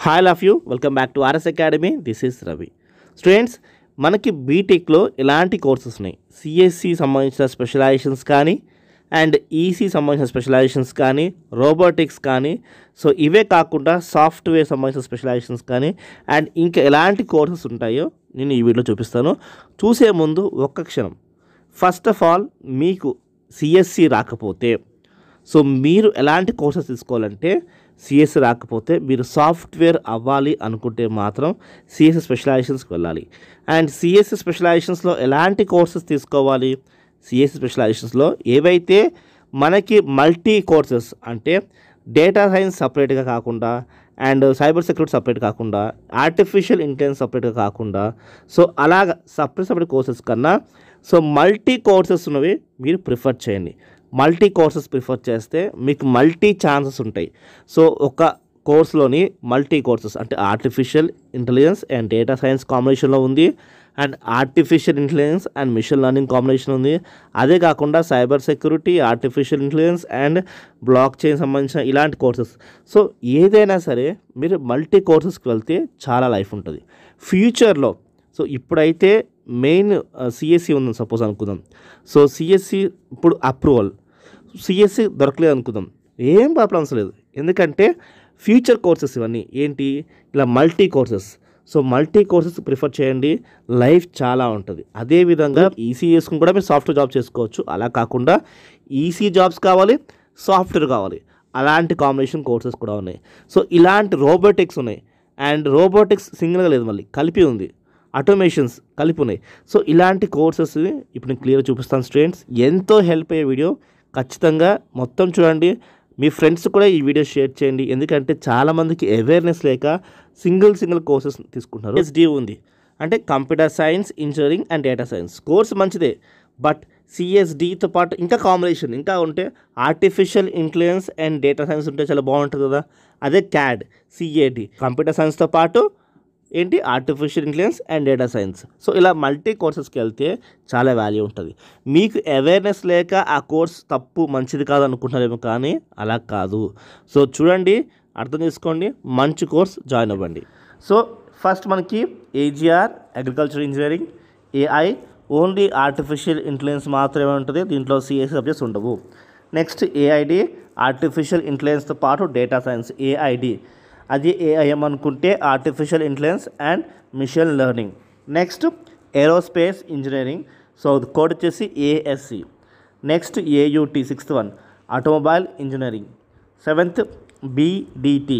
Hi love you welcome back to RS academy. This is Ravi. Students, మనకి బీటెక్లో ఎలాంటి courses ఉన్నాయి? సిఎస్సి సంబంధించిన స్పెషలైజేషన్స్ కానీ, అండ్ ఈసీ సంబంధించిన స్పెషలైజేషన్స్ కానీ, రోబోటిక్స్ కానీ, సో ఇవే కాకుండా సాఫ్ట్వేర్ సంబంధించిన స్పెషలైజేషన్స్ కానీ, అండ్ ఇంకా ఎలాంటి కోర్సెస్ ఉంటాయో నేను ఈ వీడియోలో చూపిస్తాను. చూసే ముందు ఒక్క క్షణం. ఫస్ట్ ఆఫ్ ఆల్, మీకు సిఎస్సి రాకపోతే, సో మీరు ఎలాంటి కోర్సెస్ తీసుకోవాలంటే, సిఎస్సి రాకపోతే మీరు సాఫ్ట్వేర్ అవ్వాలి అనుకుంటే మాత్రం సిఎస్సి స్పెషలైజేషన్స్కి వెళ్ళాలి. అండ్ సిఎస్సి స్పెషలైజేషన్స్లో ఎలాంటి కోర్సెస్ తీసుకోవాలి? సిఎస్సి స్పెషలైజేషన్స్లో ఏవైతే మనకి మల్టీ కోర్సెస్ అంటే డేటా సైన్స్ సపరేట్గా కాకుండా, అండ్ సైబర్ సెక్యూరిటీ సపరేట్ కాకుండా, ఆర్టిఫిషియల్ ఇంటెలిజెన్స్ సపరేట్గా కాకుండా, సో అలాగ సపరేట్ కోర్సెస్ కన్నా సో మల్టీ కోర్సెస్ ఉన్నవి మీరు ప్రిఫర్ చేయండి. మల్టీ కోర్సెస్ ప్రిఫర్ చేస్తే మీకు మల్టీ ఛాన్సెస్ ఉంటాయి. సో ఒక కోర్స్లోని మల్టీ కోర్సెస్ అంటే artificial intelligence and data science కాంబినేషన్లో ఉంది, and artificial intelligence and machine learning combination ఉంది. అదే కాకుండా cyber security, artificial intelligence and blockchain సంబంధించిన ఇలాంటి కోర్సెస్. సో ఏదైనా సరే మీరు మల్టీ కోర్సెస్కి వెళ్తే చాలా లైఫ్ ఉంటుంది ఫ్యూచర్లో. సో ఇప్పుడైతే మెయిన్ సిఎస్సి ఉందని సపోజ్ అనుకుందాం. సో సిఎస్సి ఇప్పుడు అప్రూవల్, సిఎస్సి దొరకలేదు అనుకుందాం, ఏం ప్రాబ్లమ్స్ లేదు. ఎందుకంటే ఫ్యూచర్ కోర్సెస్ ఇవన్నీ ఏంటి, ఇలా multi courses. So multi courses prefer చేయండి, లైఫ్ చాలా ఉంటుంది. అదేవిధంగా ఈసీ చేసుకుని కూడా మీరు సాఫ్ట్వేర్ జాబ్ చేసుకోవచ్చు. అలా కాకుండా ఈసీ జాబ్స్ కావాలి, సాఫ్ట్వేర్ కావాలి, అలాంటి కాంబినేషన్ కోర్సెస్ కూడా ఉన్నాయి. సో ఇలాంటి రోబోటిక్స్ ఉన్నాయి, అండ్ రోబోటిక్స్ సింగిల్గా లేదు, మళ్ళీ కలిపి ఉంది, ఆటోమేషన్స్ కలిపి ఉన్నాయి. సో ఇలాంటి కోర్సెస్ ఇప్పుడు నేను క్లియర్గా చూపిస్తాను స్టూడెంట్స్. ఎంతో హెల్ప్ అయ్యే వీడియో, ఖచ్చితంగా మొత్తం చూడండి. మీ ఫ్రెండ్స్ కూడా ఈ వీడియో షేర్ చేయండి. ఎందుకంటే చాలామందికి అవేర్నెస్ లేక సింగిల్ కోర్సెస్ తీసుకుంటున్నారు. ఎస్డి ఉంది అంటే computer science, engineering and data science course మంచిదే, బట్ సిఎస్డితో పాటు ఇంకా కాంబినేషన్ ఇంకా ఉంటే artificial intelligence and data science ఉంటే చాలా బాగుంటుంది కదా. అదే క్యాడ్, సిఏడి, కంప్యూటర్ సైన్స్తో పాటు ఏంటి artificial intelligence and data science. So ఇలా మల్టీ కోర్సెస్కి వెళ్తే చాలా వాల్యూ ఉంటుంది. మీకు అవేర్నెస్ లేక ఆ కోర్స్ తప్పు మంచిది కాదు అనుకుంటున్నారేమో, కానీ అలా కాదు. సో చూడండి, అర్థం చేసుకోండి, మంచి కోర్స్ జాయిన్ అవ్వండి. సో ఫస్ట్ మనకి AGR agriculture engineering, AI only artificial intelligence మాత్రమే ఉంటుంది, దీంట్లో సిఎస్సి సబ్జెక్ట్స్ ఉండవు. నెక్స్ట్ ఏఐడి ఆర్టిఫిషియల్ ఇంటెలిజెన్స్తో పాటు డేటా సైన్స్, ఏఐడి. అది ఏఐఎం అనుకుంటే artificial intelligence and machine learning. Next aerospace engineering, so code వచ్చేసి ASC. Next AUT 6th one automobile engineering. 7th BDT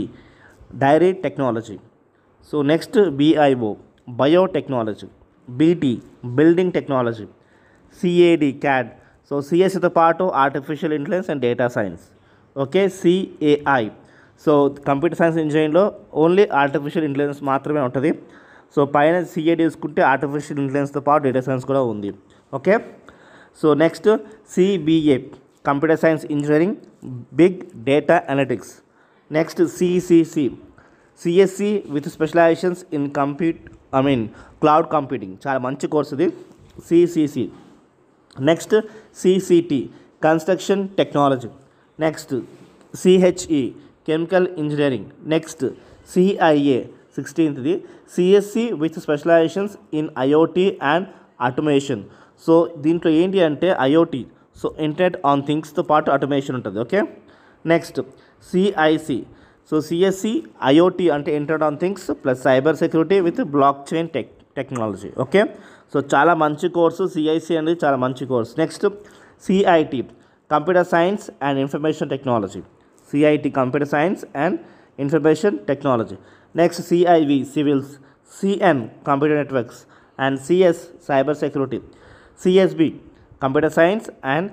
dairy technology. So next BIO biotechnology. BT building technology. CAD CAD, so సిఎస్సితో పాటు artificial intelligence and data science. Okay, CAI, so computer science ఇంజనీరింగ్లో only artificial intelligence మాత్రమే ఉంటుంది. So పైన CAD తీసుకుంటే artificial ఇంటెలిజెన్స్తో పాటు data science కూడా ఉంది. Okay, so next CBA computer science engineering big data analytics. Next CCC CSC with specializations in cloud computing, చాలా మంచి కోర్స్ ఇది, CCC. Next CCT construction technology. Next CHE chemical engineering. Next CIA 16th CSC with specializations in IoT and automation. So దీంట్లో ఏంటి అంటే IoT, so internet on థింగ్స్తో పాటు automation ఉంటుంది. Okay, next CIC, so CSC IoT అంటే internet on things plus cyber security with blockchain technology. Okay, so చాలా మంచి course CIC అనేది, చాలా మంచి course. Next CIT computer science and information technology, CIT computer science and information technology. Next CIV civils, CN computer networks and CS cyber security. CSB computer science and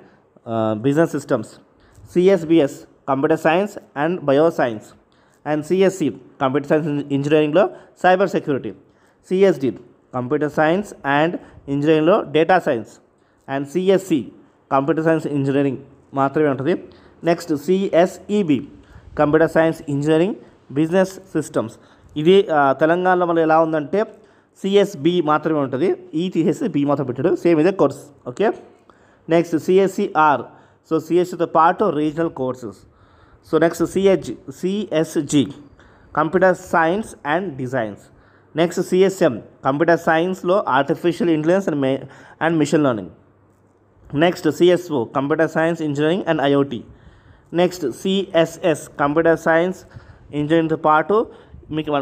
business systems. CSBS computer science and bio science. And CSC computer science ఇంజనీరింగ్లో cyber security. CSD computer science and ఇంజనీరింగ్లో data science. And CSC computer science engineering మాత్రమే ఉంటుంది. Next CSEB computer science engineering business systems. ఇది తెలంగాణలో మళ్ళీ ఎలా ఉందంటే CSB మాత్రమే ఉంటుంది, ఈ తీసేసి బి మాత్రం పెట్టాడు, సేమ్ ఇదే course. Okay, next CSCR, so సిఎస్సితో పాటు regional courses. So next CSG computer science and designs. Next CSM computer సైన్స్లో artificial intelligence and machine learning. Next CSO computer science engineering and IoT. Next CSS computer science ఇంజనీరింగ్తో పాటు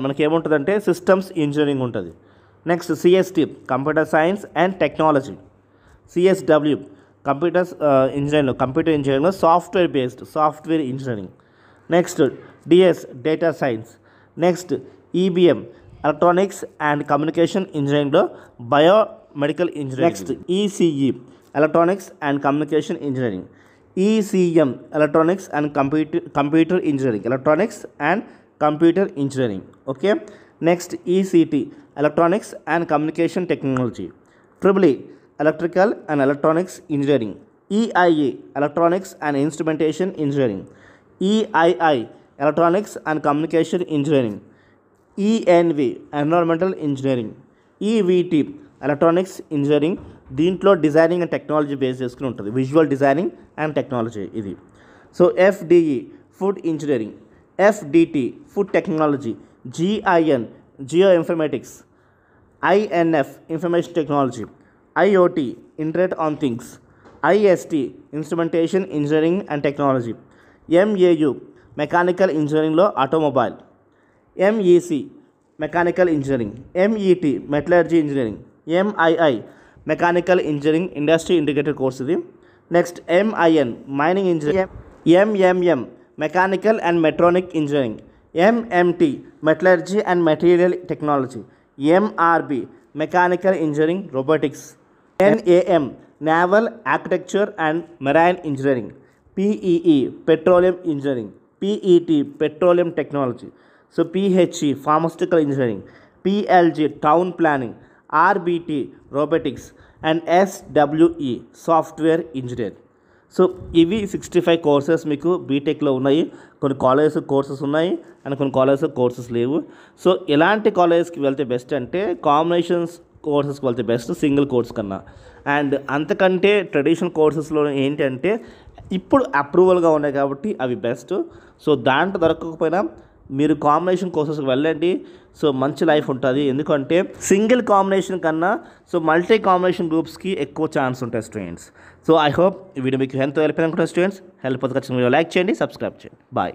మనకి ఏముంటుందంటే systems engineering ఉంటుంది. Next CST computer science and technology. CSW computer ఇంజనీరింగ్లో software engineering. Next DS data science. Next EBM electronics and communication ఇంజనీరింగ్లో biomedical engineering. Next ECE electronics and communication engineering. ECM electronics and computer engineering. Okay. Next ECT electronics and communication technology. Triple electrical and electronics engineering. EIE electronics and instrumentation engineering. EII electronics and communication engineering. ENV environmental engineering. EVT electronics engineering. దీంట్లో designing and technology base చేసుకుని ఉంటుంది, visual designing and technology ఇది. So FDE food engineering. FDT food technology. GIN geoinformatics. INF information technology. IoT internet on things. IST instrumentation engineering and technology. MAU mechanical ఇంజనీరింగ్లో automobile. MEC mechanical engineering. MET metallurgy engineering. MII mechanical engineering industry integrated course ఇది. Next MIN mining engineering. MMM mechanical and mechatronic engineering. MMT metallurgy and material technology. MRB mechanical engineering robotics. NAM naval architecture and marine engineering. PEE petroleum engineering. PET petroleum technology. So PHE pharmaceutical engineering. PLG town planning. RBT robotics and SWE software engineer. So ఇవి 65 courses మీకు బీటెక్లో ఉన్నాయి. కొన్ని colleges courses ఉన్నాయి and కొన్ని colleges courses లేవు. So ఎలాంటి కాలేజెస్కి వెళ్తే బెస్ట్ అంటే కాంబినేషన్స్ కోర్సెస్కి వెళ్తే బెస్ట్ సింగిల్ కోర్స్ కన్నా. అండ్ అంతకంటే ట్రెడిషనల్ కోర్సెస్లో ఏంటంటే ఇప్పుడు అప్రూవల్గా ఉన్నాయి కాబట్టి అవి బెస్ట్. సో దాంట్లో దొరకకపోయినా మీరు కాంబినేషన్ కోర్సెస్కి వెళ్ళండి. సో మంచి లైఫ్ ఉంటుంది. ఎందుకంటే సింగిల్ కాంబినేషన్ కన్నా మల్టీ కాంబినేషన్ గ్రూప్స్కి ఎక్కువ ఛాన్స్ ఉంటాయి స్టూడెంట్స్. సో ఐ హోప్ ఈ వీడియో మీకు హెల్ప్ అయిపోయింది అనుకుంటున్నాను స్టూడెంట్స్. హెల్ప్ అవుతుంది ఖచ్చితంగా లైక్ చేయండి, సబ్స్క్రైబ్ చేయండి. బాయ్.